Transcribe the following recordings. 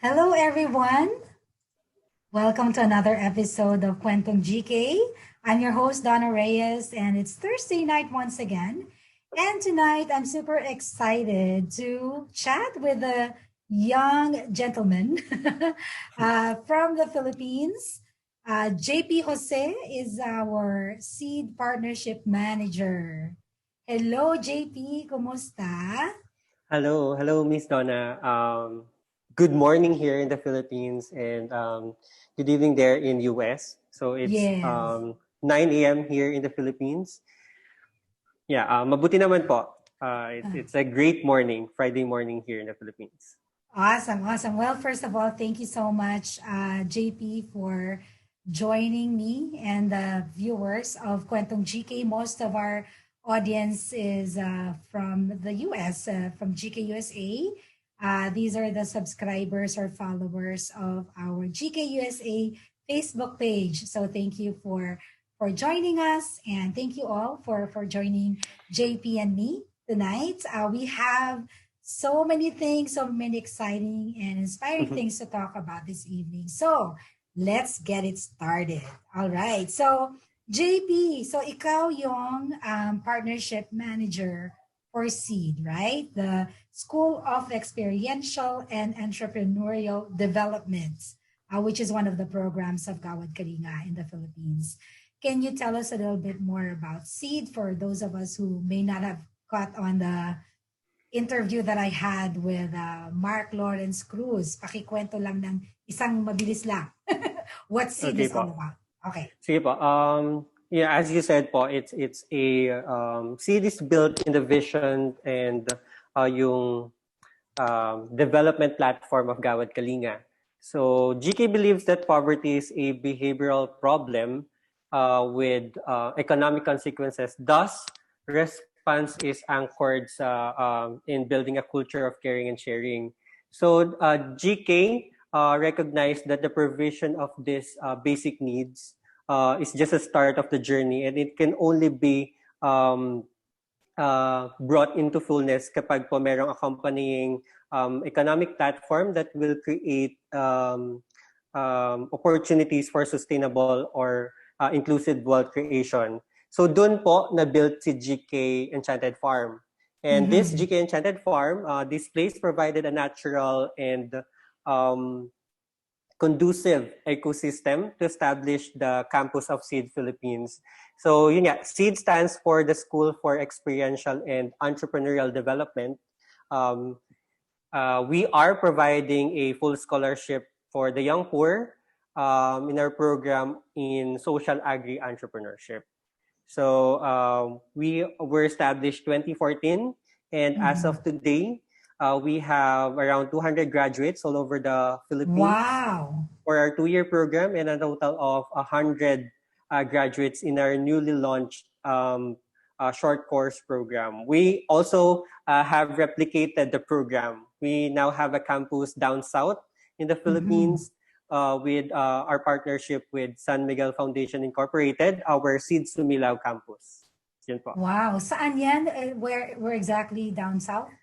Hello, everyone. Welcome to another episode of Kwentong GK. I'm your host, Donna Reyes, and it's Thursday night once again. And tonight, I'm super excited to chat with a young gentleman from the Philippines. Jaypee Jose is our seed partnership manager. Hello, JP. Kumusta? Hello, Miss Donna. Good morning here in the Philippines and good evening there in US. So it's Yes. 9 a.m. here in the Philippines. Yeah, mabuti naman po. It's a great morning, Friday morning here in the Philippines. Awesome, awesome. Well, first of all, thank you so much, JP, for joining me and the viewers of Kwentong GK. Most of our audience is from the US, from GK USA. These are the subscribers or followers of our GK USA Facebook page. So thank you for joining us, and thank you all for joining JP and me tonight. We have so many things, so many exciting and inspiring things to talk about this evening. So let's get it started. All right. So JP, so ikaw yung partnership manager for SEED, right? The School of Experiential and Entrepreneurial Development, which is one of the programs of Gawad Kalinga in the Philippines. Can you tell us a little bit more about SEED for those of us who may not have caught on the interview that I had with Mark Lawrence Cruz? Pakikwento lang ng isang mabilis lang. What SEED Okay is all po. about. Okay. Sige po. Yeah, as you said po, it's a series built in the vision and yung development platform of Gawad Kalinga. So GK believes that poverty is a behavioral problem with economic consequences. Thus, response is anchored in building a culture of caring and sharing. So GK recognized that the provision of these basic needs is just a start of the journey, and it can only be brought into fullness kapag po merong accompanying economic platform that will create opportunities for sustainable or inclusive wealth creation. So doon po na-built si GK Enchanted Farm. And this Mm-hmm. GK Enchanted Farm, this place provided a natural and conducive ecosystem to establish the campus of SEED Philippines. So yun nga, SEED stands for the School for Experiential and Entrepreneurial Development. We are providing a full scholarship for the young poor in our program in social agri-entrepreneurship. So we were established 2014, and as Mm-hmm. of today, we have around 200 graduates all over the Philippines Wow. for our 2-year program, and a total of 100 graduates in our newly launched short course program. We also have replicated the program. We now have a campus down south in the Mm-hmm. Philippines with our partnership with San Miguel Foundation Incorporated, our Seed Sumilaw campus. Yun po. Wow. Saan yan? Where exactly down south?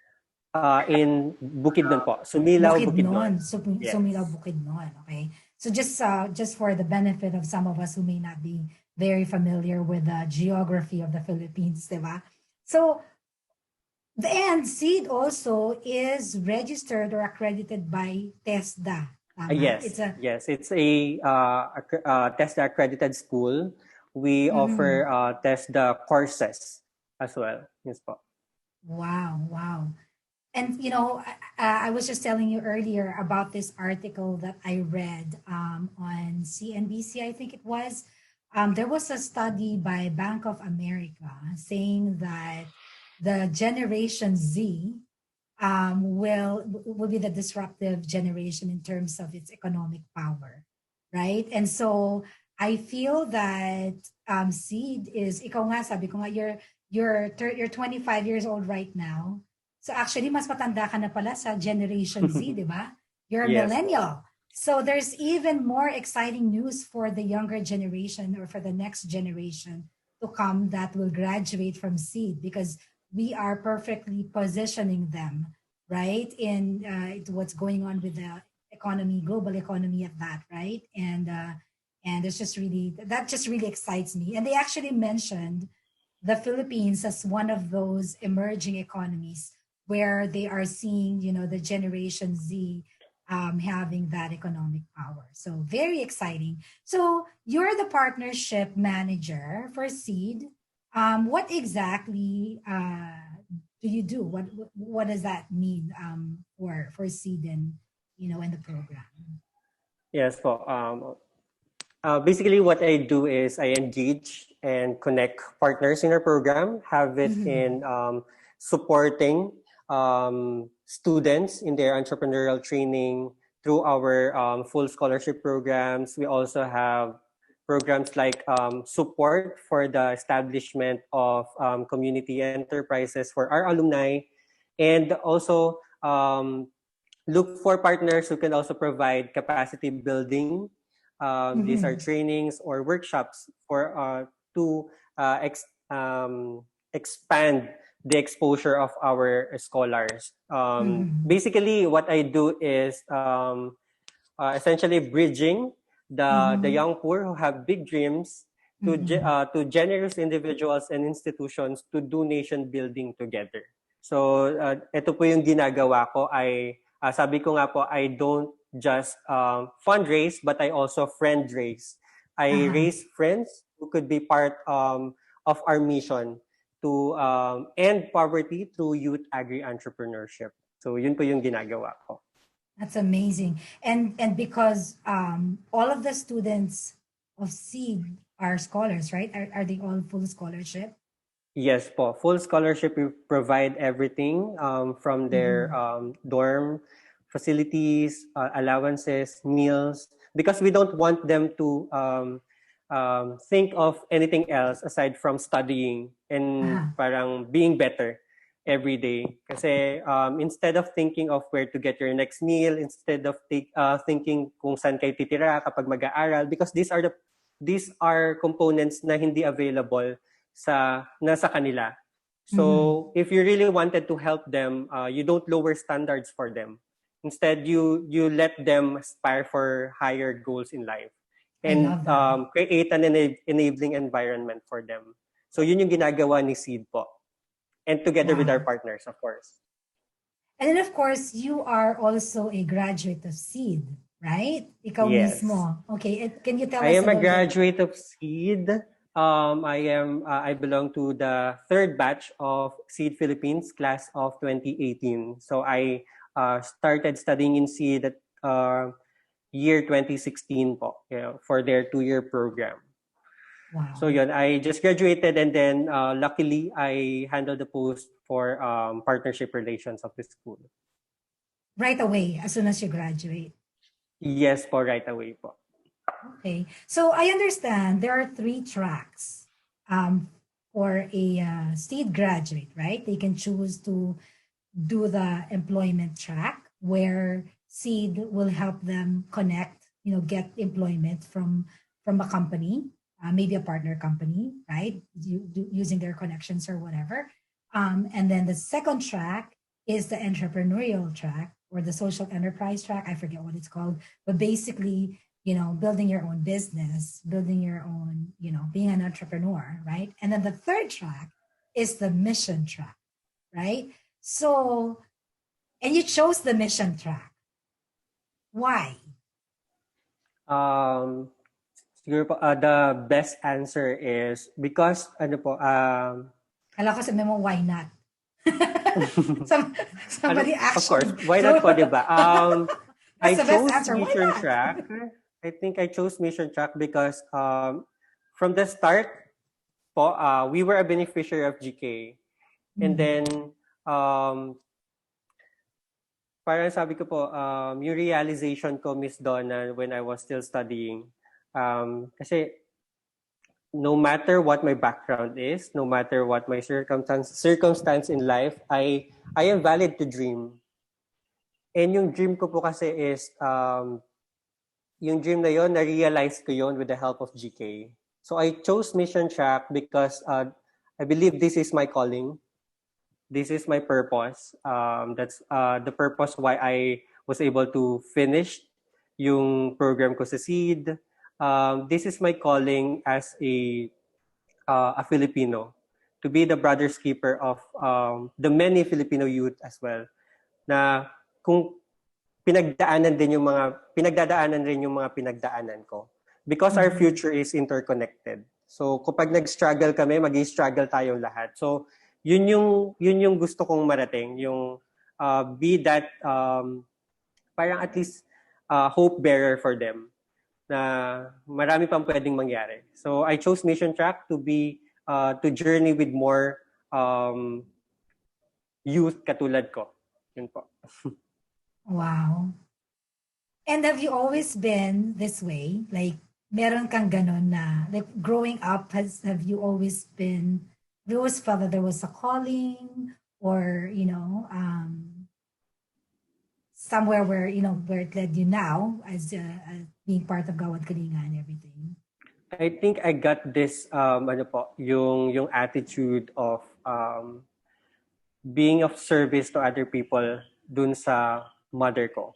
In Bukidnon po. Sumilaw, Bukidnon. Bukidnon. Yes. Sumilaw Bukidnon. Okay. So just for the benefit of some of us who may not be very familiar with the geography of the Philippines, diba? So the end seed also is registered or accredited by TESDA. Tama? Yes, yes. It's a TESDA accredited school. We Mhm. offer TESDA courses as well. Yes po. Wow, wow. And I was just telling you earlier about this article that I read on CNBC, I think it was. There was a study by Bank of America saying that the Generation Z will be the disruptive generation in terms of its economic power, right? And so I feel that seed is ikaw nga sabi ko nga you're 25 years old right now. So actually mas matanda ka na pala sa Generation Z, di ba? You're a Yes po. millennial. So there's even more exciting news for the younger generation or for the next generation to come that will graduate from seed because we are perfectly positioning them right? In what's going on with the economy, global economy at that, right? And it's just really that just really excites me. And they actually mentioned the Philippines as one of those emerging economies where they are seeing, the Generation Z having that economic power. So very exciting. So you're the partnership manager for Seed. What exactly do you do? What does that mean for Seed and the program? Yes po. Basically, what I do is I engage and connect partners in our program, have it Mm-hmm. in supporting students in their entrepreneurial training through our full scholarship programs. We also have programs like support for the establishment of community enterprises for our alumni, and also look for partners who can also provide capacity building. These are Mm-hmm. trainings or workshops for to expand the exposure of our scholars. Mm-hmm. Basically, what I do is essentially bridging the Mm-hmm. young poor who have big dreams Mm-hmm. to generous individuals and institutions to do nation building together. So ito po yung ginagawa ko ay sabi ko nga po, I don't just fundraise but I also friend raise. I Uh-huh. raise friends who could be part of our mission to end poverty through youth agri-entrepreneurship. So yun po yung ginagawa ko. That's amazing. And because all of the students of Seed are scholars, right? Are they all full scholarship? Yes po, full scholarship. We provide everything from their Mm-hmm. dorm facilities, allowances, meals, because we don't want them to think of anything else aside from studying and Uh-huh. parang being better every day. Kasi instead of thinking of where to get your next meal, instead of thinking kung saan kayo titira kapag mag-aaral, because these are components na hindi available sa nasa kanila. Mm-hmm. So if you really wanted to help them, you don't lower standards for them. Instead, you let them aspire for higher goals in life I and love that. create an enabling environment for them. So yun yung ginagawa ni Seed po. And together with our Wow. partners, of course. And then of course, you are also a graduate of Seed, right? Ikaw Yes. mismo. Okay, can you tell I us a am a little bit? graduate of Seed. I belong to the third batch of Seed Philippines class of 2018. So I started studying in Seed at year 2016 po, for their 2-year program. So Wow. yun, I just graduated and then luckily I handled the post for partnership relations of the school. Right away, as soon as you graduate. Yes po, right away po. Okay. So I understand there are three tracks for a state graduate, right? They can choose to do the employment track where seed will help them connect, get employment from a company, maybe a partner company, right? Using their connections or whatever. And then the second track is the entrepreneurial track or the social enterprise track. I forget what it's called, but basically, building your own business, building your own, being an entrepreneur, right? And then the third track is the mission track, right? So, and you chose the mission track. Why? Um, Siguro po, the best answer is because ano po, Kala ko sabi mo, why not? Some, ano, somebody of course, actually. why So, not po, di ba? that's I the best chose answer. Why Mission not? Track. I think I chose Mission Track because from the start po, we were a beneficiary of GK. And Mm, then, um, parang sabi ko po, yung realization ko, Miss Donna, when I was still studying, kasi no matter what my background is, no matter what my circumstance in life, I am valid to dream. And yung dream ko po kasi is yung dream na yon na-realize ko yon with the help of GK. So I chose Mission Track because I believe this is my calling. this is my purpose. That's the purpose why I was able to finish yung program ko sa SEED. This is my calling as a Filipino, to be the brother's keeper of the many Filipino youth as well, na kung pinagdadaanan rin yung mga pinagdaanan ko, because our future is interconnected. So kapag nag-struggle kami, magi-struggle tayong lahat. So yun yung gusto kong marating, yung be that parang at least hope bearer for them, na marami pang pwedeng mangyari. So I chose Mission Track to journey with more youth katulad ko. Yun po. Wow. And have you always been this way? Like, meron kang ganon na, like, growing up, have you always been, have you always felt that there was a calling or, somewhere where, where it led you now as being part of Gawad Kalinga and everything? I think I got this, yung attitude of being of service to other people dun sa mother ko,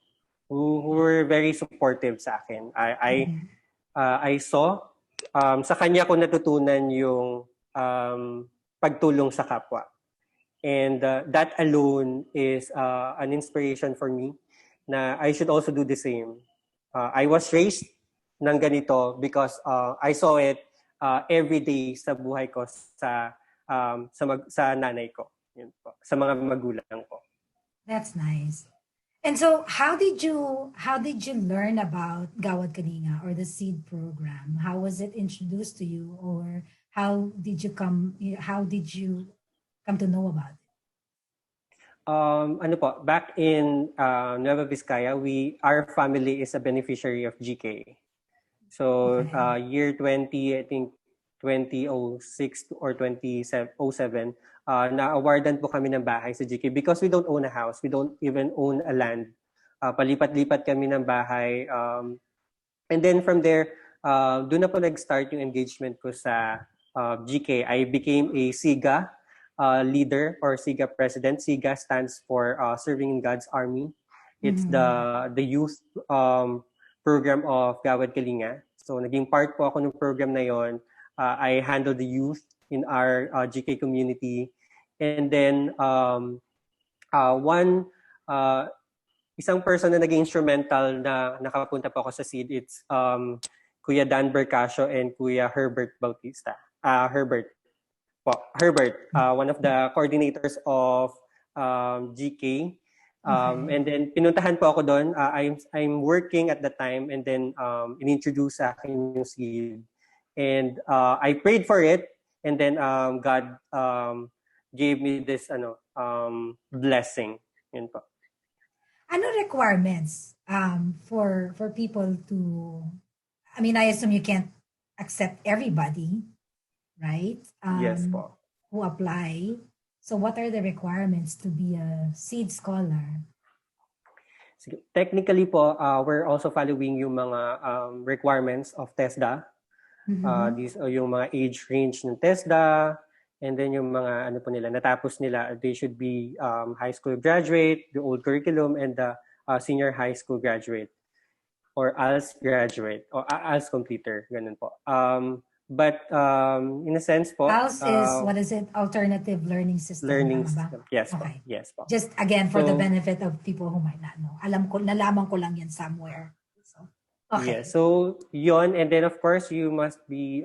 who were very supportive sa akin. I saw, sa kanya ko natutunan yung pagtulong sa kapwa. And that alone is an inspiration for me na I should also do the same. I was raised ng ganito because I saw it every day sa buhay ko sa nanay ko, yun po, sa mga magulang ko. That's nice. And so how did you learn about Gawad Kalinga or the SEED program? How was it introduced to you, or how did you come to know about it? Back in Nueva Vizcaya, our family is a beneficiary of GK. So year 20, I think 2006 or 2007, na-awardan po kami ng bahay sa GK because we don't own a house. We don't even own a land. Palipat-lipat kami ng bahay. And then from there, doon na po nag-start yung engagement ko sa GK. I became a SIGA leader or SIGA president. SIGA stands for Serving in God's Army. It's the youth program of Gawad Kalinga. So naging part po ako ng program na yon. I handle the youth in our GK community. And then isang person na naging instrumental na nakapunta po ako sa SEED, it's Kuya Dan Bercasio and Kuya Herbert Bautista. Herbert, one of the coordinators of GK. And then pinuntahan po ako doon. I'm working at the time, and then inintroduce sa akin yung SEED. And I prayed for it, and then God gave me this blessing. Yun po. Ano requirements for people to, I mean, I assume you can't accept everybody, right? Yes po. Who apply. So what are the requirements to be a SEED scholar? Technically po, we're also following yung mga requirements of TESDA. These are yung mga age range ng TESDA, and then yung mga natapos nila, they should be high school graduate, the old curriculum, and the senior high school graduate, or ALS graduate, or ALS completer, ganun po. But in a sense po, ALS is, what is it? Alternative Learning System. Learning system. Yes okay. Po. Yes po. Just again, for the benefit of people who might not know. Nalaman ko lang yan somewhere. So, okay. Yeah, so yon, and then of course you must be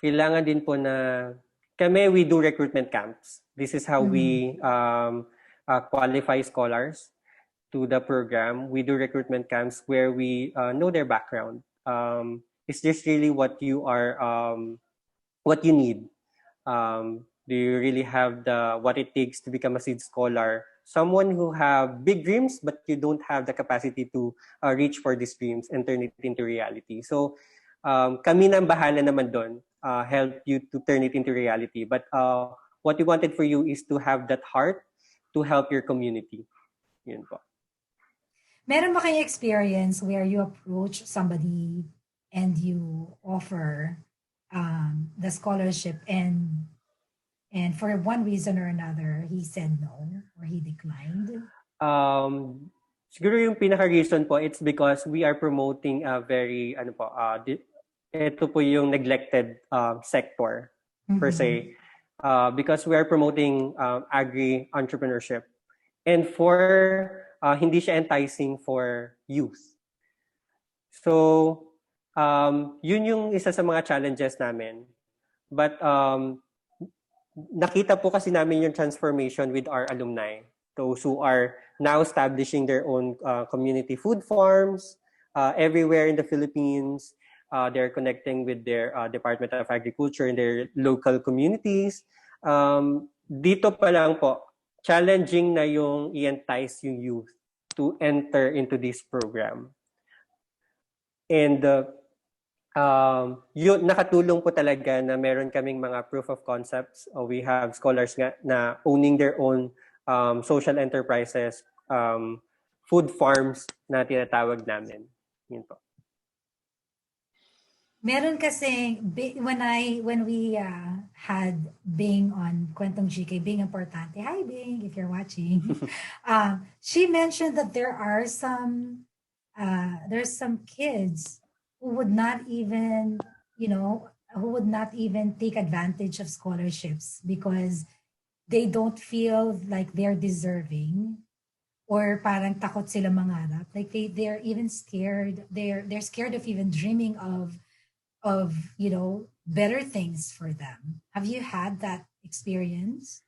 kailangan din po na we do recruitment camps. This is how we qualify scholars to the program. We do recruitment camps where we know their background. Is this really what you are, what you need? Do you really have what it takes to become a SEED scholar? Someone who have big dreams, but you don't have the capacity to reach for these dreams and turn it into reality. So kami nang bahala naman doon, help you to turn it into reality. But what we wanted for you is to have that heart to help your community. Yun po. Meron ba kayong experience where you approach somebody and you offer the scholarship and and for one reason or another, he said no or he declined? Siguro yung pinaka-reason po, it's because we are promoting a very, ito po yung neglected sector per se. Because we are promoting agri-entrepreneurship. And hindi siya enticing for youth. So, yun yung isa sa mga challenges namin. But nakita po kasi namin yung transformation with our alumni. Those who are now establishing their own community food farms everywhere in the Philippines. They're connecting with their Department of Agriculture in their local communities. Dito pa lang po, challenging na yung i-entice yung youth to enter into this program. And yun, nakatulong po talaga na meron kaming mga proof of concepts. We have scholars nga na owning their own social enterprises, food farms na tinatawag namin. Yun po. Meron kasi, when we had Bing on Kwentong GK, Bing Importante. Hi Bing, if you're watching. She mentioned that there's some kids who would not even, take advantage of scholarships because they don't feel like they're deserving, or parang takot sila mangarap. Like they're even scared. They're scared of even dreaming of better things for them. Have you had that experience?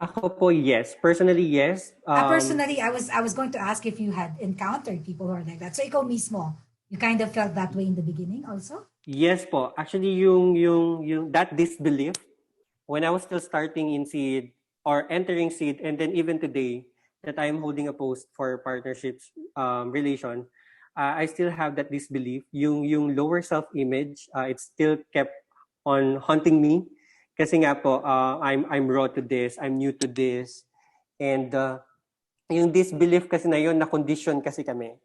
Ako po, yes. Personally, yes. Personally, I was going to ask if you had encountered people who are like that. So ikaw mismo, you kind of felt that way in the beginning also? Yes po. Actually, yung that disbelief, when I was still starting in seed or entering seed, and then even today that I'm holding a post for partnerships relation, I still have that disbelief. Yung lower self-image, it still kept on haunting me. Kasi nga po, I'm raw to this, I'm new to this. And yung disbelief kasi na yun, na-condition kasi kami.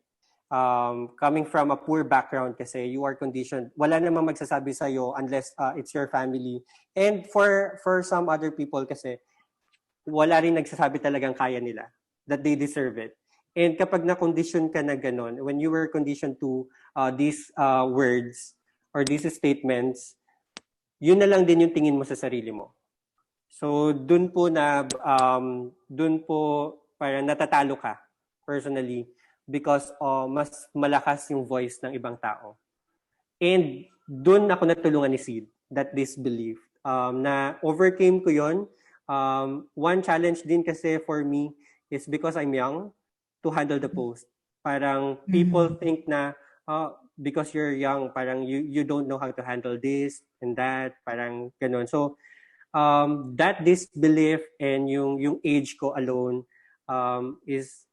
Coming from a poor background kasi, you are conditioned. Wala namang magsasabi sa'yo unless it's your family. And for some other people kasi, wala rin nagsasabi talagang kaya nila, that they deserve it. And kapag na-condition ka na ganon, when you were conditioned to these words or these statements, yun na lang din yung tingin mo sa sarili mo. So dun po parang natatalo ka personally because mas malakas yung voice ng ibang tao. And dun ako natulungan ni Sid, that disbelief. Na overcame ko yun. One challenge din kasi for me is because I'm young, to handle the post. Parang people think na because you're young, parang you don't know how to handle this and that, parang ganun. So that disbelief and yung age ko alone is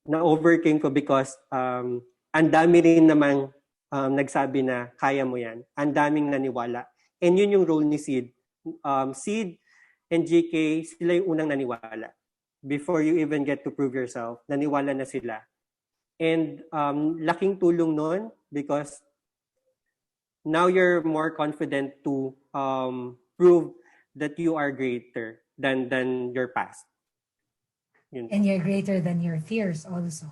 na-overcame ko because ang dami rin naman nagsabi na kaya mo yan. Ang daming naniwala. And yun yung role ni Sid. Sid and GK, sila yung unang naniwala. Before you even get to prove yourself, naniwala na sila. And laking tulong nun because now you're more confident to prove that you are greater than your past. And you're greater than your fears also.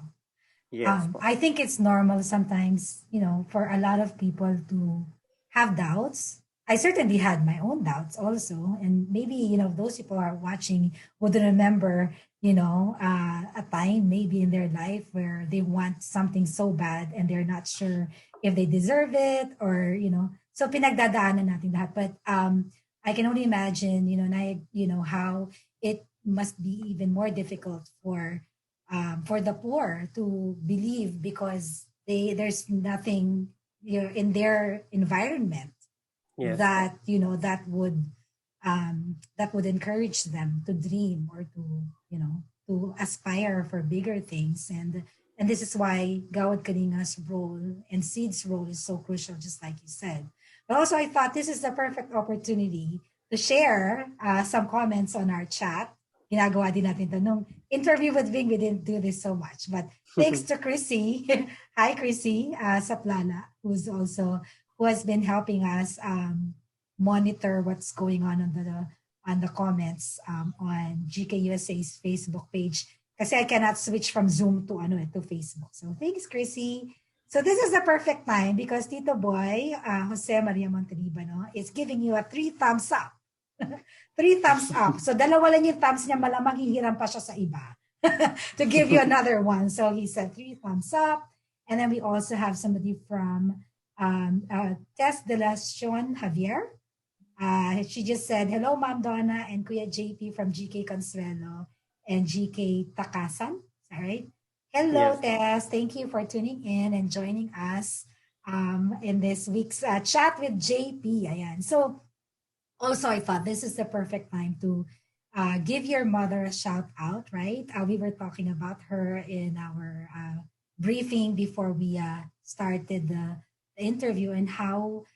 Yes. I think it's normal sometimes, for a lot of people to have doubts. I certainly had my own doubts also. And maybe, those people are watching would remember, a time maybe in their life where they want something so bad and they're not sure if they deserve it or, so pinagdadaanan natin lahat. But I can only imagine, how it must be even more difficult for the poor to believe because there's nothing in their environment. Yes. That that would encourage them to dream or to aspire for bigger things, and this is why Gawad Kalinga's role and Seed's role is so crucial, just like you said. But also, I thought this is the perfect opportunity to share some comments on our chat. Ginagawa din natin to. Nung interview with Bing, we didn't do this so much, but thanks to Chrissy. Hi, Chrissy Saplana, who has been helping us monitor what's going on the comments on GK USA's Facebook page. Kasi I cannot switch from Zoom to Facebook. So thanks, Chrissy. So this is the perfect time because Tito Boy, Jose Maria Montalibano, is giving you a 3 thumbs up. 3 thumbs up. So dalawa lang yung thumbs niya, malamang hihiram pa siya sa iba to give you another one. So he said 3 thumbs up. And then we also have somebody from Tess de la Sean Javier. She just said, hello, Ma'am Donna and Kuya Jaypee from GK Consuelo and GK Takasan. All right. Hello, Tess. Thank you for tuning in and joining us in this week's chat with Jaypee. Ayan. So also, I thought this is the perfect time to give your mother a shout out, right? We were talking about her in our briefing before we started the interview and how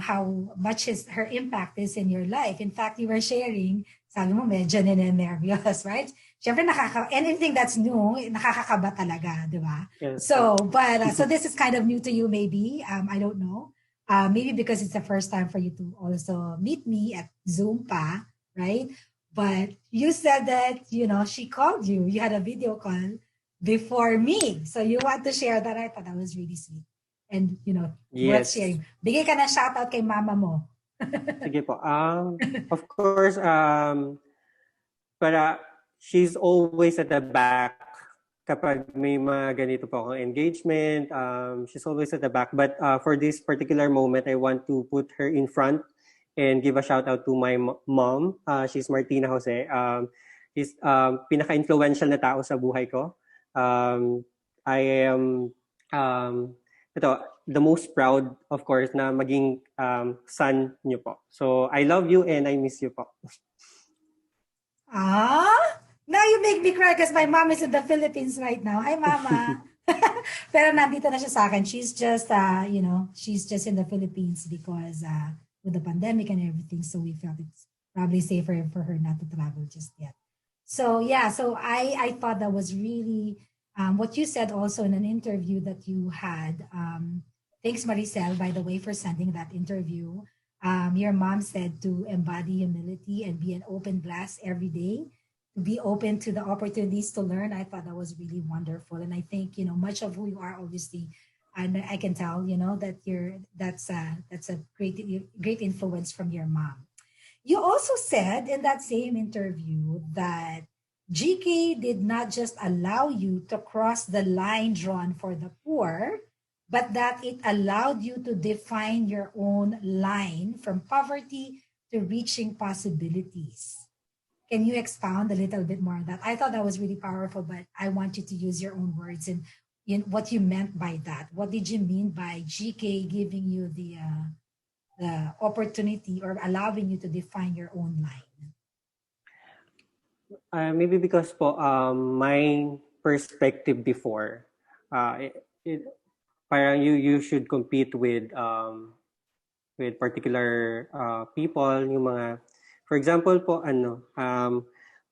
how much her impact is in your life. In fact, you were sharing, sabi mo medyo nervyos, right? Siyempre anything that's new, nakakakaba talaga, di ba? Yes. So, but so this is kind of new to you maybe. I don't know. Maybe because it's the first time for you to also meet me at Zoom pa, right? But you said that, she called you. You had a video call before me. So you want to share that. I thought that was really sweet. And, worth sharing. Bigay ka na shoutout kay mama mo. Sige po. Of course, para she's always at the back kapag may mga ganito po akong engagement. She's always at the back. But for this particular moment, I want to put her in front and give a shout out to my mom. She's Martina Jose. She's pinaka-influential na tao sa buhay ko. I am the most proud, of course, na maging son niyo po. So, I love you and I miss you po. Now you make me cry because my mom is in the Philippines right now. Hi, Mama. Pero nandito na siya sa akin. She's just, she's just in the Philippines because with the pandemic and everything, so we felt it's probably safer for her not to travel just yet. So, yeah, so I thought that was really what you said also in an interview that you had. Thanks, Maricel, by the way, for sending that interview. Your mom said to embody humility and be an open glass every day, to be open to the opportunities to learn. I thought that was really wonderful. And I think, much of who you are, obviously, and I can tell, that that's a great influence from your mom. You also said in that same interview that GK did not just allow you to cross the line drawn for the poor, but that it allowed you to define your own line from poverty to reaching possibilities. Can you expound a little bit more on that? I thought that was really powerful, but I want you to use your own words and what you meant by that. What did you mean by GK giving you the opportunity or allowing you to define your own line? Maybe because po, my perspective before, parang you should compete with particular people, yung mga, for example po,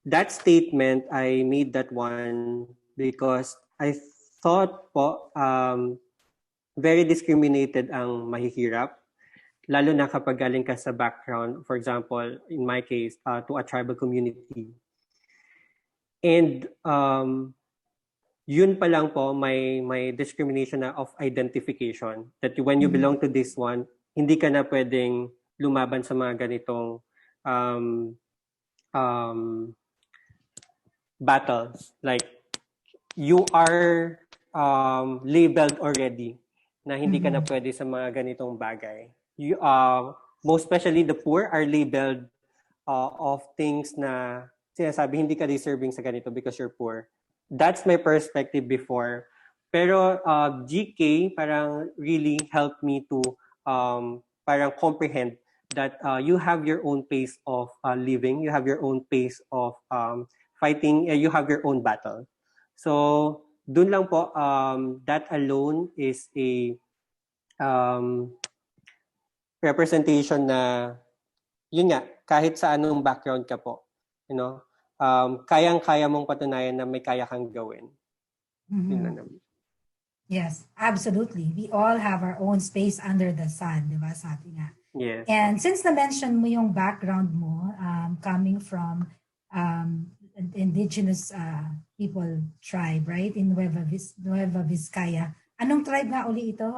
that statement, I made that one because I thought po, very discriminated ang mahihirap, lalo na kapag galing ka sa background, for example, in my case, to a tribal community. And yun pa lang po, may discrimination na of identification. That when you belong to this one, hindi ka na pwedeng lumaban sa mga ganitong battles. Like, you are labeled already na hindi ka na pwede sa mga ganitong bagay. You, most especially the poor are labeled of things na sinasabi hindi ka deserving sa ganito because you're poor. That's my perspective before. Pero GK parang really helped me to parang comprehend that you have your own pace of living, you have your own pace of fighting, you have your own battle. So, dun lang po, that alone is a representation na, yun nga, kahit sa anong background ka po, kayang-kaya mong patunayan na may kaya kang gawin. Yes, absolutely. We all have our own space under the sun, di ba? Sabi nga. Yes po. And since na-mention mo yung background mo, coming from indigenous people tribe, right? In Nueva Vizcaya. Anong tribe nga uli ito,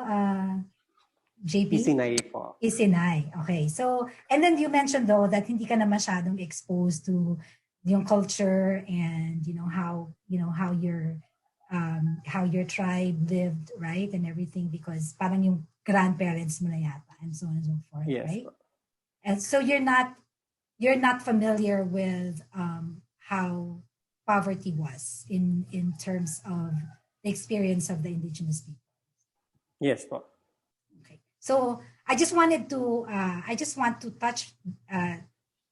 JP? Isinay po. Isinay. Okay. So, and then you mentioned though that hindi ka na masyadong exposed to yung culture and how your tribe lived, right? And everything because parang yung grandparents mo na yata and so on and so forth, Yes right? po. And so you're not familiar with how poverty was in terms of the experience of the indigenous people. Yes po. Okay. So I just want to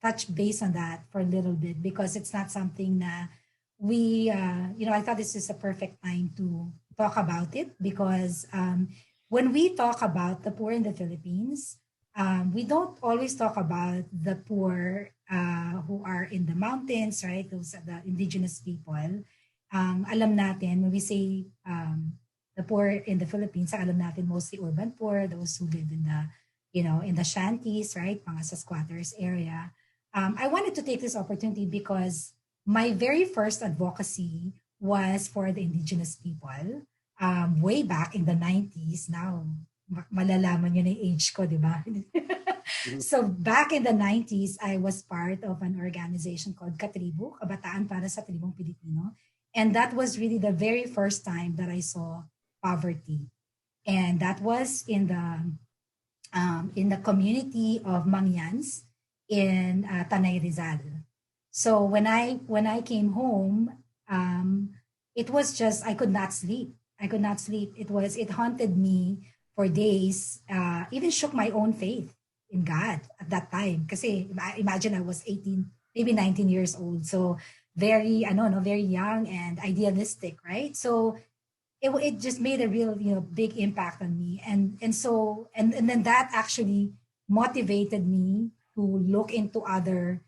touch base on that for a little bit because it's not something that I thought this is a perfect time to talk about it because when we talk about the poor in the Philippines, we don't always talk about the poor who are in the mountains, right? Those are the indigenous people. Alam natin, when we say the poor in the Philippines, alam natin mostly urban poor, those who live in the shanties, right? Mga sa squatters area. I wanted to take this opportunity because my very first advocacy was for the indigenous people way back in the 90s. Now, malalaman yun yung age ko, di ba? So back in the 90s, I was part of an organization called Katribu, Kabataan para sa Tribong Pilipino. And that was really the very first time that I saw poverty. And that was in the community of Mangyans in Tanay Rizal. So when I came home, it was just I could not sleep. I could not sleep. It haunted me for days. Even shook my own faith in God at that time. Kasi imagine I was 18, maybe 19 years old. So very, very young and idealistic, right? So it just made a real, big impact on me. And then that actually motivated me to look into other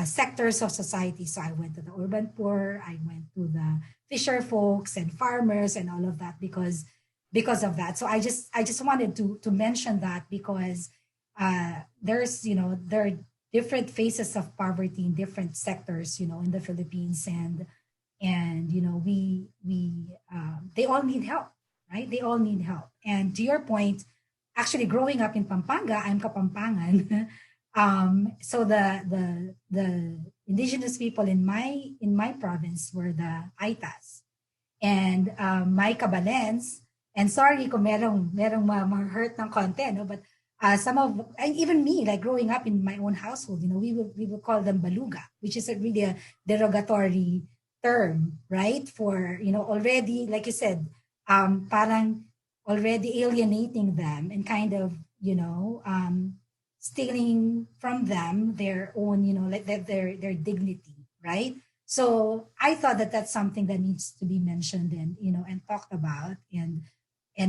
sectors of society. So I went to the urban poor, I went to the fisher folks and farmers and all of that because of that. So I just wanted to mention that because there are different phases of poverty in different sectors, in the Philippines, and we they all need help, right? They all need help. And to your point, actually growing up in Pampanga, I'm Kapampangan. So the indigenous people in my province were the Aitas, and my Kabalens. And sorry kung merong ma-hurt ng konti, no? But some of, and even me, like growing up in my own household, we will call them baluga, which is really a derogatory term, right? For already, like you said, parang already alienating them and kind of stealing from them their own, like their dignity, right? So I thought that that's something that needs to be mentioned and talked about and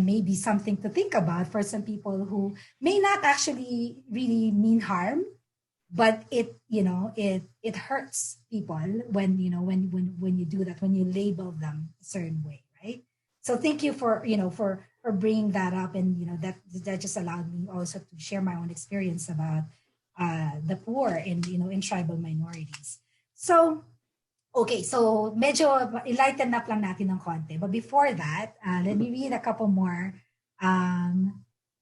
maybe something to think about for some people who may not actually really mean harm, but it hurts people when when you do that, when you label them a certain way, right? So thank you for bringing that up, and that just allowed me also to share my own experience about the poor in tribal minorities. So okay, so medyo enlighten up lang natin ng konti. But before that, let me read a couple more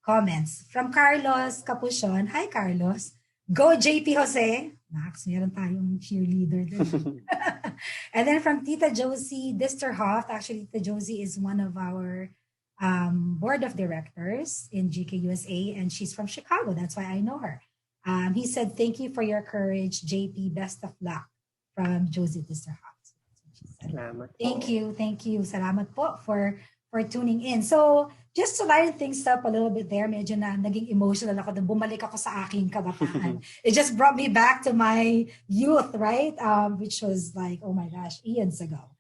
comments. From Carlos Capuchon. Hi, Carlos. Go, JP Jose. Max, meron tayong cheerleader din. And then from Tita Josie Disterhoff. Actually, Tita Josie is one of our board of directors in GKUSA, and she's from Chicago. That's why I know her. He said, thank you for your courage, JP. Best of luck. From Josie Disterhoff. Salamat. Thank you. Salamat po for tuning in. So, just to lighten things up a little bit there, medyo na naging emotional ako dun. Bumalik ako sa aking kabataan. It just brought me back to my youth, right? Which was like, oh my gosh, eons ago.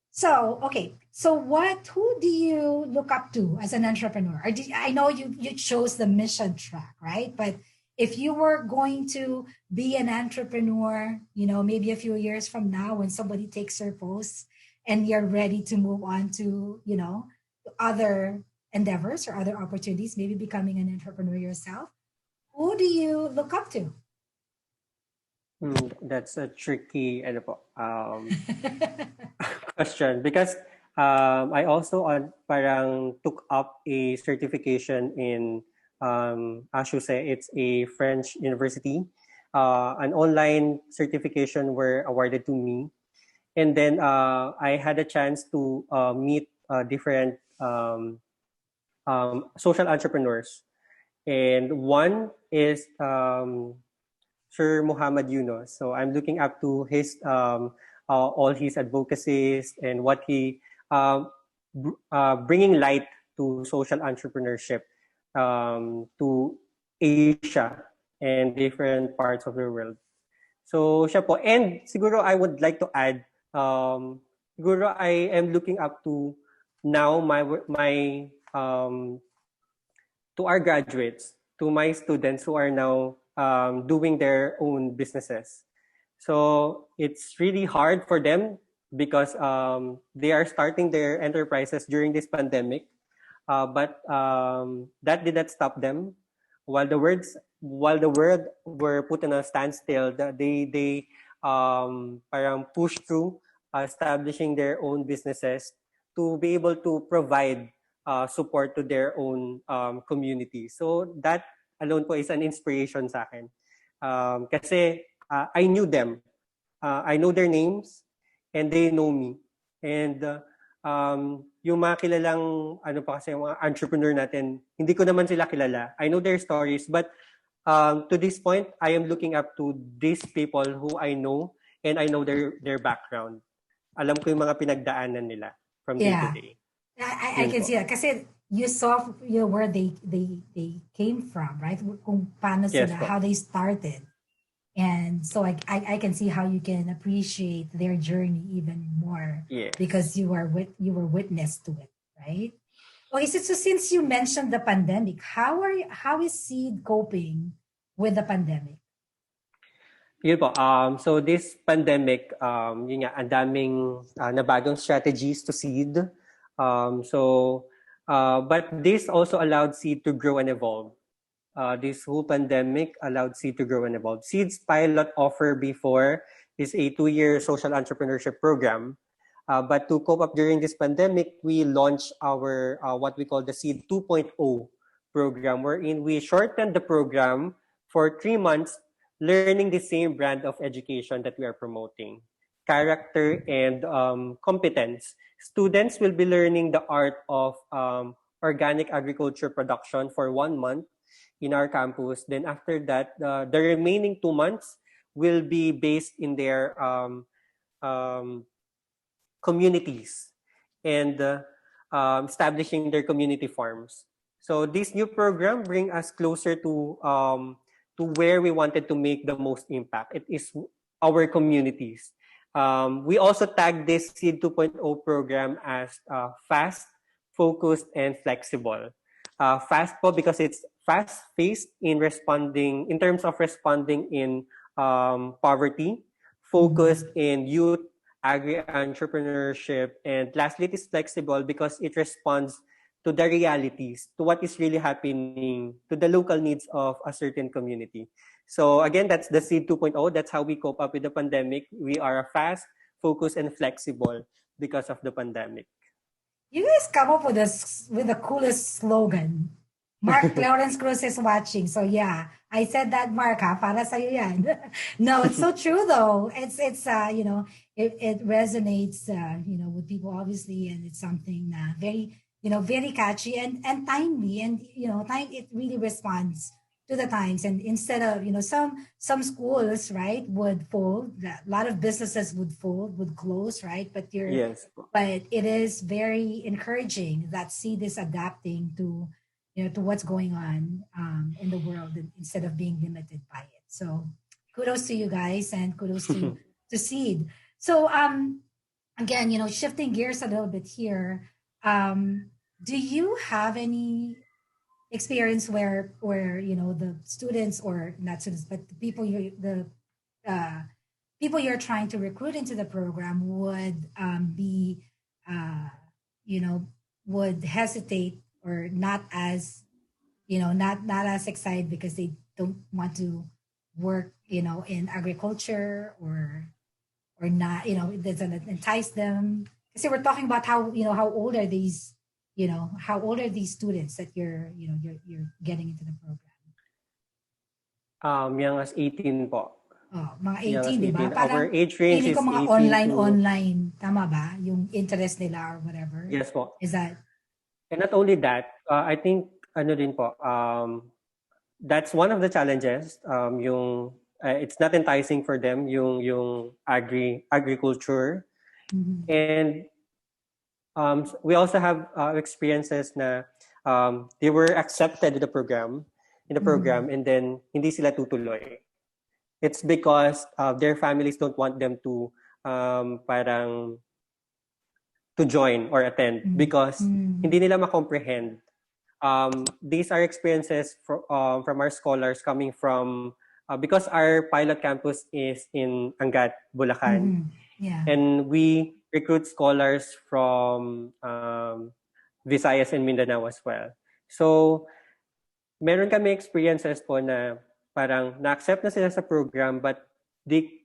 So, okay. So who do you look up to as an entrepreneur? I know you chose the mission track, right? But if you were going to be an entrepreneur, maybe a few years from now when somebody takes your post and you're ready to move on to, other endeavors or other opportunities, maybe becoming an entrepreneur yourself, who do you look up to? That's a tricky ano po, question because I also parang took up a certification in as you say, it's a French university. An online certification were awarded to me, and then I had a chance to meet different social entrepreneurs, and one is Sir Muhammad Yunus. So I'm looking up to his all his advocacies and what he bringing light to social entrepreneurship to Asia and different parts of the world. So siya po. And siguro I would like to add, siguro I am looking up to now my to our graduates, to my students who are now doing their own businesses. So it's really hard for them because they are starting their enterprises during this pandemic. But that did not stop them. While the world were put on a standstill, they parang push through establishing their own businesses to be able to provide support to their own community. So that alone po is an inspiration sa akin. Kasi I knew them. I know their names and they know me. And yung mga kilalang ano pa kasi yung mga entrepreneur natin, hindi ko naman sila kilala. I know their stories, but to this point, I am looking up to these people who I know and I know their background. Alam ko yung mga pinagdaanan nila from day to Yeah, day. I Yun can po. see that. Kasi you saw where they came from, right? Kung paano Yes sila, po. how they started. And so I can see how you can appreciate their journey even more Yes. because you were witness to it, right? Okay, so since you mentioned the pandemic, how is Seed coping with the pandemic? Yun po. So this pandemic, yun nga, ang daming nabagong strategies to seed. But this also allowed seed to grow and evolve. This whole pandemic allowed seed to grow and evolve. Seed's pilot offer before is a 2-year social entrepreneurship program. But to cope up during this pandemic, we launched our what we call the Seed 2.0 program, wherein we shortened the program for 3 months, learning the same brand of education that we are promoting, character and competence. Students will be learning the art of organic agriculture production for 1 month in our campus. Then after that, the remaining 2 months will be based in their um, communities and establishing their community farms. So this new program bring us closer to where we wanted to make the most impact. It is our communities. We also tag this Seed 2.0 program as fast, focused, and flexible. Fast po because it's fast-paced in terms of responding in poverty, focused in youth, agri-entrepreneurship, and lastly, it is flexible because it responds to the realities, to what is really happening, to the local needs of a certain community. So again, that's the Seed 2.0. That's how we cope up with the pandemic. We are fast, focused, and flexible because of the pandemic. You guys come up with with the coolest slogan. Mark Clarence Cruz is watching. So yeah, I said that, Mark, ha, para sa'yo yan. No, it's so true though. It's it resonates with people obviously, and it's something very very catchy and timely, and time it really responds to the times. And instead of some schools, right, would fold, a lot of businesses would fold, would close, right, Yes. but it is very encouraging that Seed is adapting to to what's going on in the world, instead of being limited by it. So kudos to you guys, and kudos to Seed. So again, shifting gears a little bit here, do you have any experience where the students, or not students, but the people uh, people you're trying to recruit into the program would be uh, you know would hesitate or not as, not as excited because they don't want to work, in agriculture, or not, it doesn't entice them. Kasi we're talking about how, how old are these, how old are these students that you're getting into the program? Young as 18 po. Oh, mga Young as 18, di ba? 18. Parang Our age range feeling ko is mga 18 to... online, tama ba? Yung interest nila or whatever. Yes po. Is that? And not only that, I think ano din po, that's one of the challenges. Yung it's not enticing for them yung agriculture. Mhm. And we also have experiences na they were accepted in the program, and then hindi sila tutuloy. It's because their families don't want them to parang to join or attend because hindi nila ma-comprehend. These are experiences from our scholars coming from because our pilot campus is in Angat, Bulacan. Yeah. And we recruit scholars from Visayas and Mindanao as well. So, meron kami experiences po na parang na-accept na sila sa program but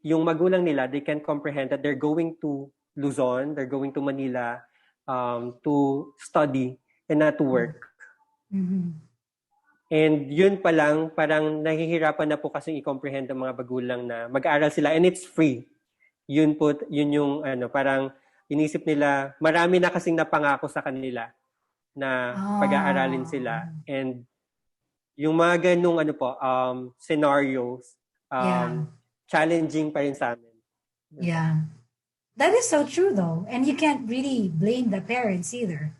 yung magulang nila, they can comprehend that they're going to Luzon, they're going to Manila to study and not to work. And yun pa lang, parang nahihirapan na po kasi i-comprehend ng mga magulang na mag-aaral sila and it's free. Yun yung parang inisip nila, marami na kasing napangako sa kanila na pag-aaralin sila. And yung mga ganung scenarios, challenging pa rin sa amin. Yeah. That is so true though. And you can't really blame the parents either.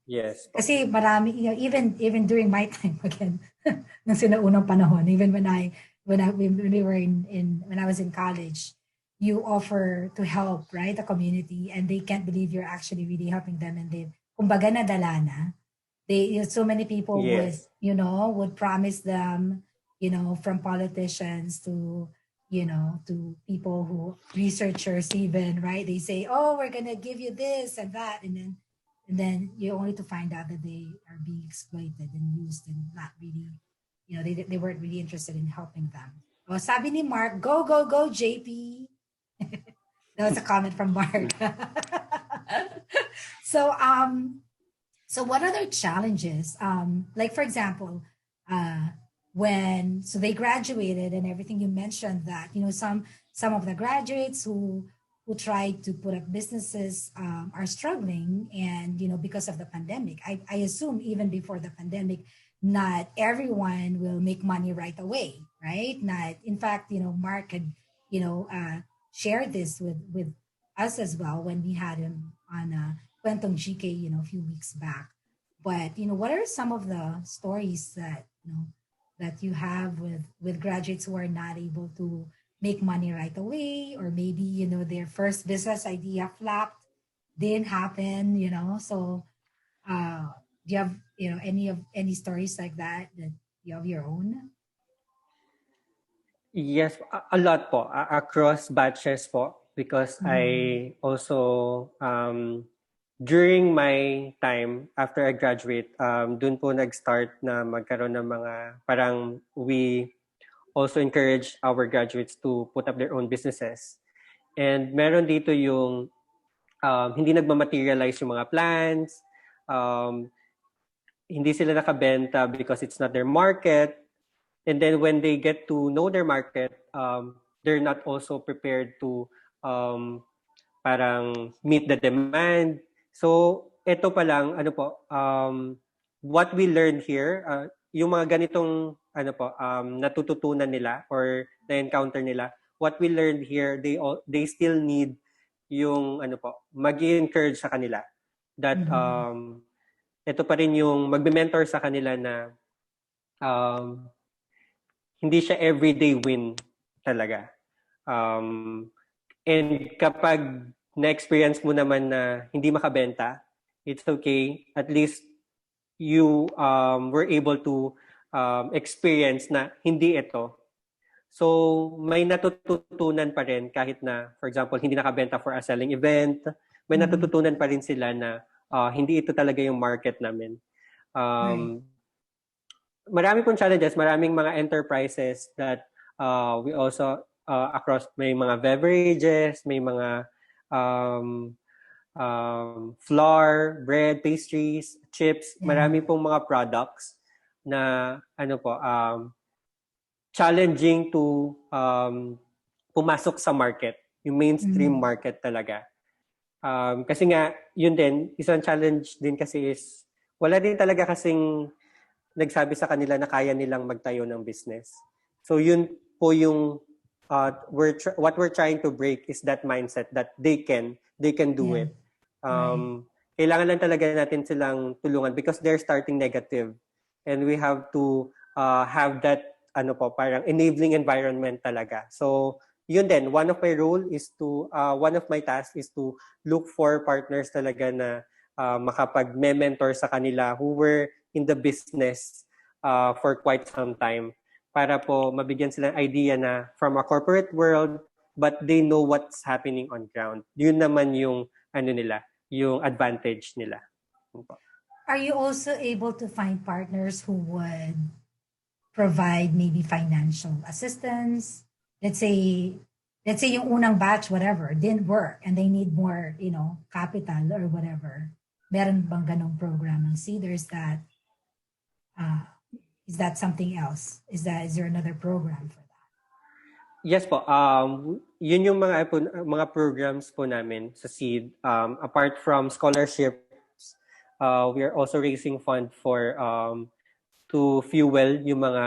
Yes. Kasi marami, even during my time again, nung sinaunang panahon, even when we were when I was in college, you offer to help, right, the community, and they can't believe you're actually really helping them, and they, kumbaga nadala na. So many people would promise them, from politicians to, to people who researchers even, right? They say, oh, we're gonna give you this and that, and then you only to find out that they are being exploited and used and not really, they weren't really interested in helping them. Oh, sabi ni Mark, go, go, go, Jaypee. That was a comment from Mark. So, so what other challenges? Like for example, so they graduated and everything, you mentioned that, some of the graduates who tried to put up businesses are struggling, and because of the pandemic. I assume even before the pandemic, not everyone will make money right away, right? Not, in fact, Mark had shared this with us as well when we had him on Kwentong GK, a few weeks back. But what are some of the stories that that you have with graduates who are not able to make money right away, or maybe their first business idea flopped, didn't happen, so do you have any stories like that you have your own? Yes, a lot po across batches po, because I also during my time after I graduate, dun po nag-start na magkaroon ng mga parang we also encourage our graduates to put up their own businesses. And meron dito yung hindi nagmamaterialize yung mga plans, hindi sila nakabenta because it's not their market. And then when they get to know their market, they're not also prepared to parang meet the demand. So ito pa lang, what we learned here, yung mga ganitong natututunan nila or na-encounter nila, what we learned here, they still need yung mag-encourage sa kanila that ito pa rin yung magbe-mentor sa kanila na hindi siya everyday win talaga. And kapag na-experience mo naman na hindi makabenta, it's okay. At least you were able to experience na hindi ito. So may natututunan pa rin kahit na, for example, hindi nakabenta for a selling event. May natututunan pa rin sila na hindi ito talaga yung market namin. Right. Marami pong challenges, maraming mga enterprises that we also across, may mga beverages, may mga um, flour, bread, pastries, chips, Yeah. marami pong mga products na ano po challenging to pumasok sa market, yung mainstream Mm. market talaga. Kasi nga, yun din, isang challenge din kasi is, wala din talaga kasing nagsabi sa kanila na kaya nilang magtayo ng business. So yun po yung what we're trying to break is that mindset that they can do Yeah. it. Right. Kailangan lang talaga natin silang tulungan because they're starting negative, and we have to have that ano po parang enabling environment talaga. So yun din, one of my tasks is to look for partners talaga na makapag-mentor sa kanila who were in the business for quite some time para po mabigyan sila ng idea na from a corporate world but they know what's happening on ground. Yun naman yung ano nila, yung advantage nila. Are you also able to find partners who would provide maybe financial assistance? Let's say, let's say yung unang batch, whatever, didn't work and they need more, capital or whatever. Meron bang ganong program ng Cedars that, uh, is that something else? Is there another program for that? Yes po. Yun yung mga programs po namin sa SEED. Apart from scholarships, we are also raising fund for to fuel yung mga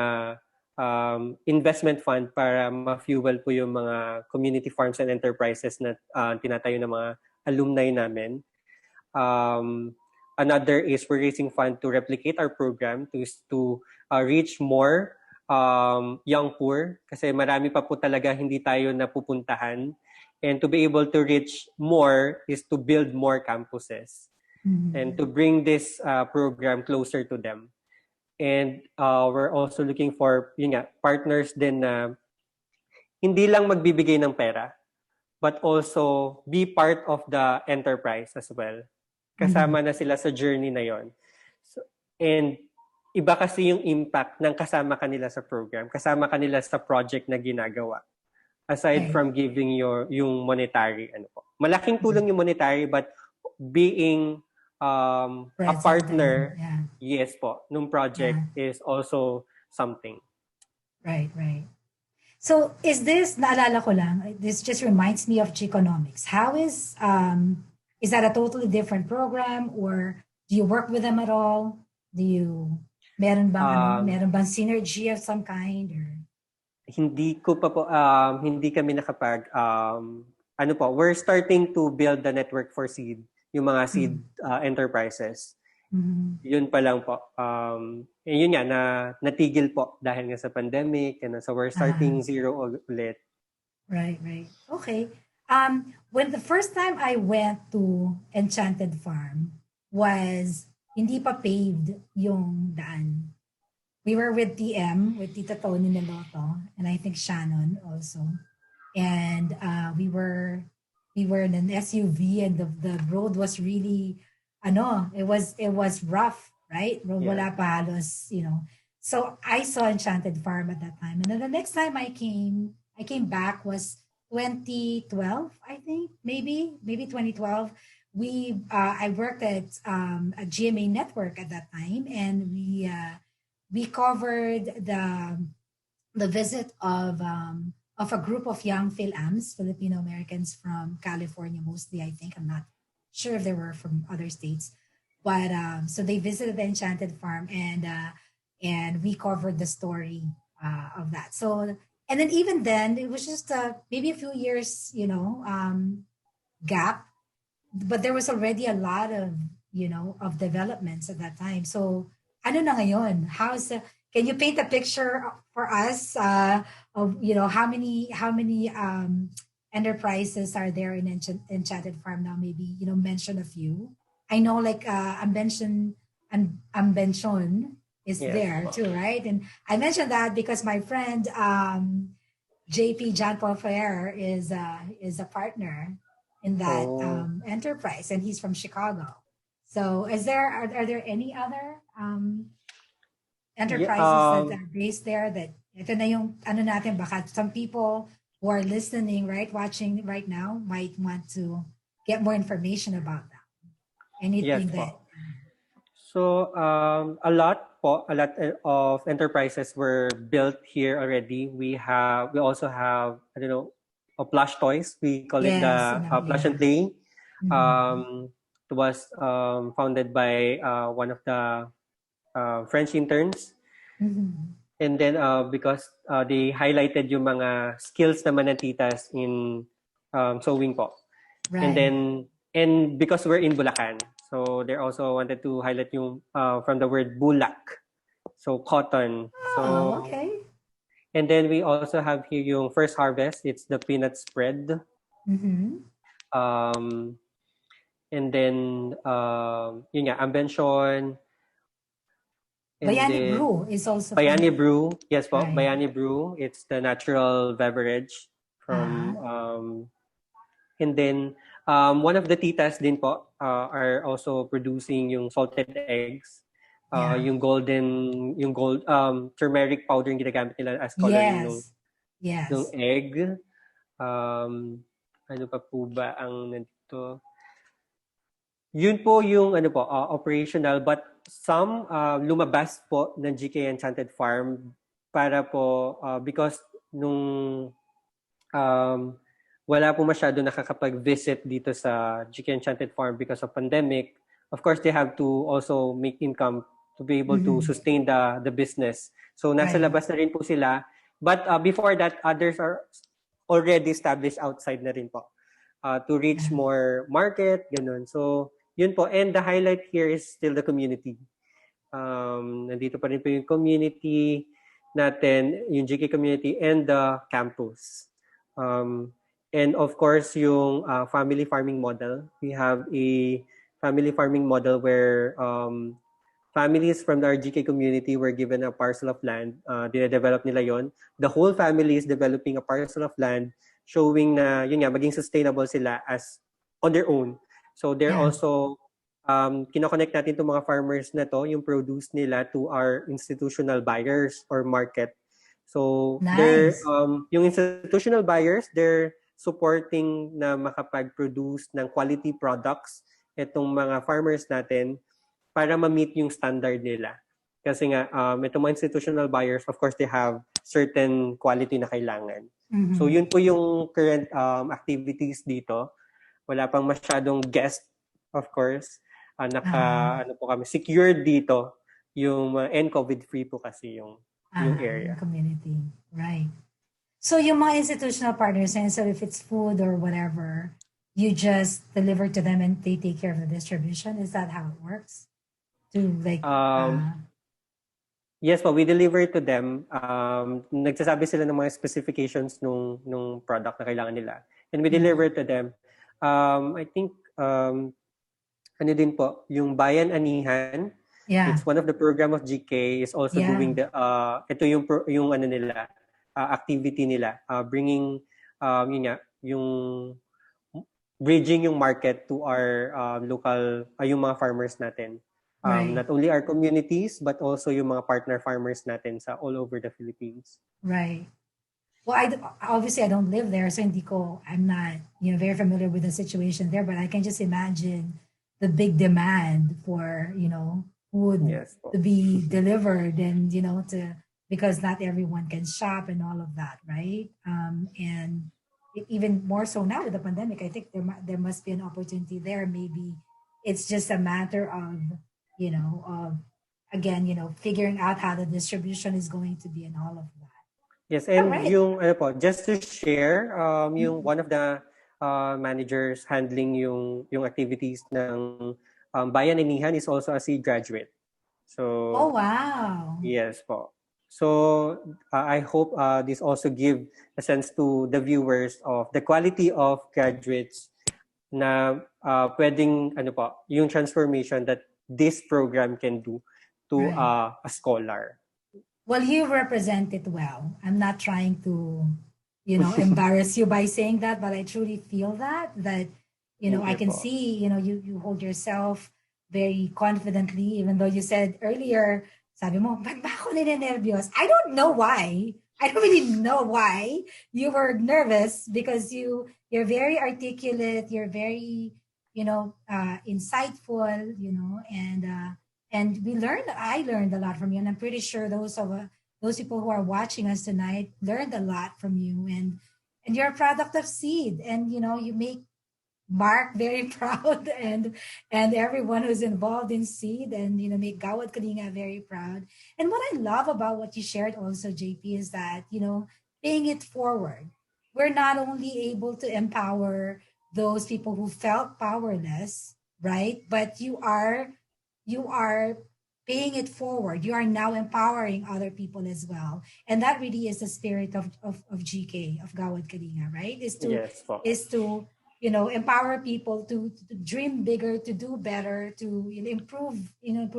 investment fund para ma-fuel po yung mga community farms and enterprises na tinatayo ng mga alumni namin. Another is we're raising fund to replicate our program to reach more young poor kasi marami pa po talaga hindi tayo napupuntahan, and to be able to reach more is to build more campuses and to bring this program closer to them. And we're also looking for partners din na hindi lang magbibigay ng pera but also be part of the enterprise as well. Kasama na sila sa journey na yon. So, and iba kasi yung impact ng kasama kanila sa program, kasama kanila sa project na ginagawa. Aside Right. from giving yung monetary, ano po. Malaking tulong yung monetary, but being a Present partner, and yeah. yes po, nung project Yeah. is also something. Right, right. So is this, naalala ko lang, this just reminds me of Chiconomics. Is that a totally different program or do you work with them at all? Do you, meron bang synergy of some kind or? Hindi ko pa po, hindi kami nakapag, ano po, we're starting to build the network for seed, yung mga seed enterprises. Yun pa lang po. Yun nga, natigil po dahil nga sa pandemic, and so we're starting zero ulit. Right, right. Okay. When the first time I went to Enchanted Farm was hindi pa paved yung daan. We were with TM, with Tita Tony Niloto, and I think Shannon also. And we were in an SUV, and the road was really, it was rough, right? Wala pa halos, So I saw Enchanted Farm at that time. And then the next time I came back was 2012, I think, maybe 2012. I worked at a GMA network at that time, and we covered the visit of a group of young Phil-Ams, Filipino Americans from California mostly. I think, I'm not sure if they were from other states, but so they visited the Enchanted Farm, and we covered the story of that. So, and then even then, it was just maybe a few years, gap, but there was already a lot of developments at that time. So ano na ngayon? Can you paint a picture for us of how many enterprises are there in Enchanted Farm now? Maybe mention a few. I know like Ambention is there too, right? And I mentioned that because my friend Jaypee John Paul Ferrer is a partner in that enterprise, and he's from Chicago. So are there any other Yeah, enterprises that are based there that ito na yung ano natin, baka some people who are listening, right, watching right now might want to get more information about that. yes Anything that po. So a lot of enterprises were built here already. We also have, I don't know, plush toys. We call it yes, the plush and yeah. play. Mm-hmm. It was founded by one of the French interns. Mm-hmm. And then because they highlighted yung mga skills naman ng titas in sewing po. And Right. then, and because we're in Bulacan, so they also wanted to highlight yung from the word bulak, so cotton. Oh, So, okay. and then we also have here yung first harvest. It's the peanut spread. Mm-hmm. Um, and then, yun nga, Ambention. And Bayani then, Brew is also from Bayani there. Brew. Yes po, Right. Bayani Brew. It's the natural beverage Uh-huh. from and then one of the titas din po are also producing yung salted eggs. Yeah. Yung gold turmeric powder yung ginagamit nila as coloring Yes. nung Yes. egg. Ano pa po ba ang nandito? Yun po yung ano po operational, but some lumabas po ng GK Enchanted Farm para po because nung um, wala po masyado nakakapag-visit dito sa GK Enchanted Farm because of pandemic. Of course, they have to also make income to be able to Mm-hmm. sustain the business. So nasa Right. labas na rin po sila. But before that, others are already established outside na rin po to reach Yeah. more market, ganun. So yun po. And the highlight here is still the community. Nandito pa rin po yung community natin, yung GK community and the campus. And of course, yung family farming model. We have a family farming model where families from our GK community were given a parcel of land. Dinedevelop nila yon. The whole family is developing a parcel of land showing na yun nga, maging sustainable sila as on their own. So they're Yeah. also kinoconnect natin itong mga farmers na to, yung produce nila to our institutional buyers or market. So Nice. yung institutional buyers, they're supporting na makapag-produce ng quality products itong mga farmers natin para ma-meet yung standard nila. Kasi nga, itong mga institutional buyers, of course, they have certain quality na kailangan. So Mm-hmm. yun po yung current activities dito. Wala pang masyadong guest, of course. Uh-huh. Ano po kami, secured dito. Yung and COVID-free po kasi yung Yung area. community. Right. So yung mga institutional partners, and so if it's food or whatever, you just deliver to them and they take care of the distribution. Is that how it works? To like, Yes po, we deliver to them. Nagsasabi sila ng mga specifications nung product na kailangan nila. And we deliver to them. I think, ano din po, yung Bayan Anihan, yeah, it's one of the program of GK is also yeah, doing ito yung ano nila, activity nila, bringing, yun nga, yung bridging yung market to our local, yung mga farmers natin. right, Not only our communities, but also yung mga partner farmers natin sa all over the Philippines. right. Well, obviously I don't live there, so I'm not very familiar with the situation there, but I can just imagine the big demand for food Yes po. to be delivered and to because not everyone can shop and all of that, right? And even more so now with the pandemic, I think there must be an opportunity there. Maybe it's just a matter of of again figuring out how the distribution is going to be and all of that. Yes, All and right. yung ano po, just to share, yung Mhm. one of the managers handling yung activities ng Bayanihan is also a C graduate. Oh, So, wow. yes po. So, I hope this also give a sense to the viewers of the quality of graduates na pwedeng ano po, yung transformation that this program can do to Right. a scholar. Well, you represent it well. I'm not trying to, embarrass you by saying that, but I truly feel that Thank I you can po. see, you hold yourself very confidently, even though you said earlier, sabi mo, ba't ba ako ninenervyos? I don't know why. I don't really know why you were nervous because you're very articulate, you're very, insightful, and I learned a lot from you, and I'm pretty sure those people who are watching us tonight learned a lot from you, and you're a product of seed, and you make Mark very proud, and everyone who's involved in seed, and make Gawad Kalinga very proud. And what I love about what you shared also, JP, is that paying it forward. We're not only able to empower those people who felt powerless, right? But you are paying it forward. You are now empowering other people as well. And that really is the spirit of GK, of Gawad Kalinga, right? Is to Yes po. is to empower people to dream bigger, to do better, to improve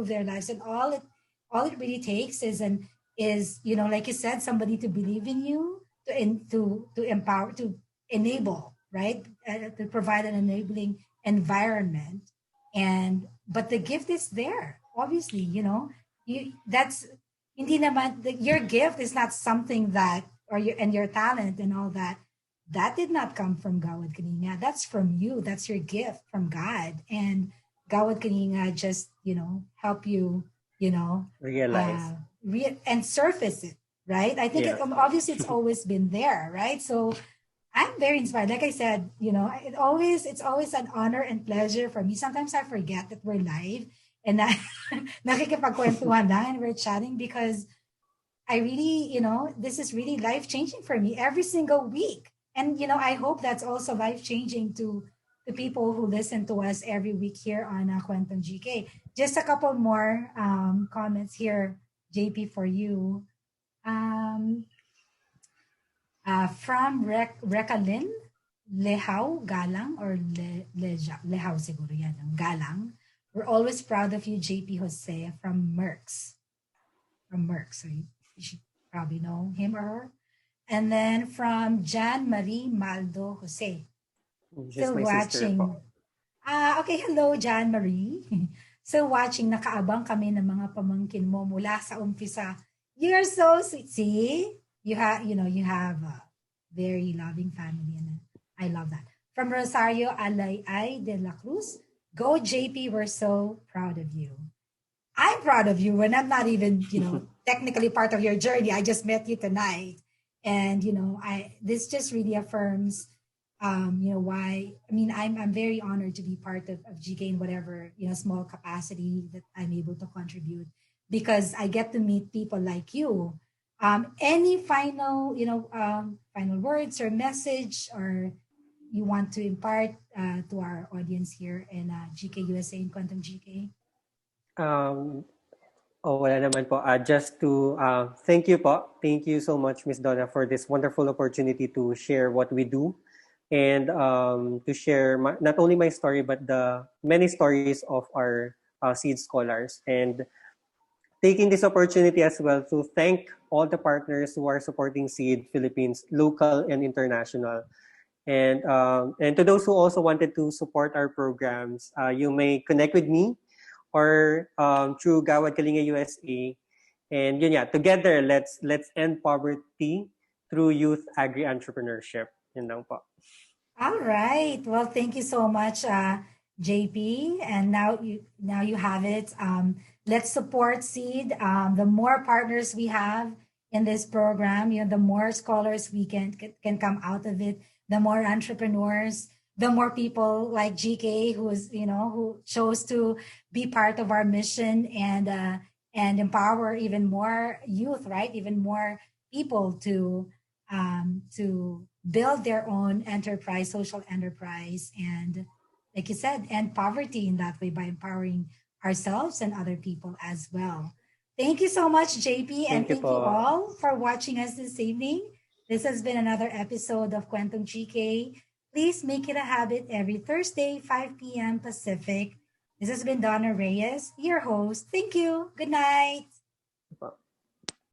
their lives. And all it really takes is like you said, somebody to believe in you, to empower, to enable, right? To provide an enabling environment. And but the gift is there, obviously. That's hindi naman your gift is not something that, your talent and all that did not come from Gawad Kalinga. That's from you. That's your gift from God. And Gawad Kalinga just, help you, you know, Realize. and surface it, right? I think Yes po. obviously it's always been there, right? So I'm very inspired. Like I said, it's always an honor and pleasure for me. Sometimes I forget that we're live and na nakikipagkwentuhan lang and we're chatting because I really, this is really life changing for me every single week. And, I hope that's also life changing to the people who listen to us every week here on Kwentong GK. Just a couple more comments here, JP, for you. Um, from Recalin, Lehaw Galang, or Lehaw siguro yan, Galang. We're always proud of you, JP Jose, from Merck's. From Merck. So you should probably know him or her. And then from Jan Marie Maldo Jose. She's Still my sister watching. po. Okay. Hello, Jan Marie. Still watching. Nakaabang kami ng mga pamangkin mo mula sa umpisa. You're so sweet. See? You have a very loving family. And I love that. From Rosario Alayay de la Cruz. Go, JP. We're so proud of you. I'm proud of you when I'm not even, technically part of your journey. I just met you tonight. And, this just really affirms, why, I mean, I'm very honored to be part of GK in whatever, small capacity that I'm able to contribute because I get to meet people like you. Any final words or message or you want to impart to our audience here in GK USA in Quantum GK? Um, wala naman po. Just to thank you po. Thank you so much, Miss Donna, for this wonderful opportunity to share what we do and to share not only my story, but the many stories of our seed scholars. And taking this opportunity as well to thank all the partners who are supporting Seed Philippines, local and international. And to those who also wanted to support our programs, you may connect with me or through Gawad Kalinga USA. And yun yeah, together let's end poverty through youth agri entrepreneurship. Yun lang po. All right. Well, thank you so much, JP. And now you have it. Let's support Seed. The more partners we have in this program, the more scholars we can come out of it. The more entrepreneurs, the more people like GK who chose to be part of our mission and empower even more youth, right? Even more people to build their own enterprise, social enterprise, and like you said, end poverty in that way by empowering ourselves and other people as well. Thank you so much, JP, and Thank you thank you po. all for watching us this evening. This has been another episode of Quantum GK. Please make it a habit every Thursday, 5 p.m. Pacific. This has been Donna Reyes, your host. Thank you. Good night.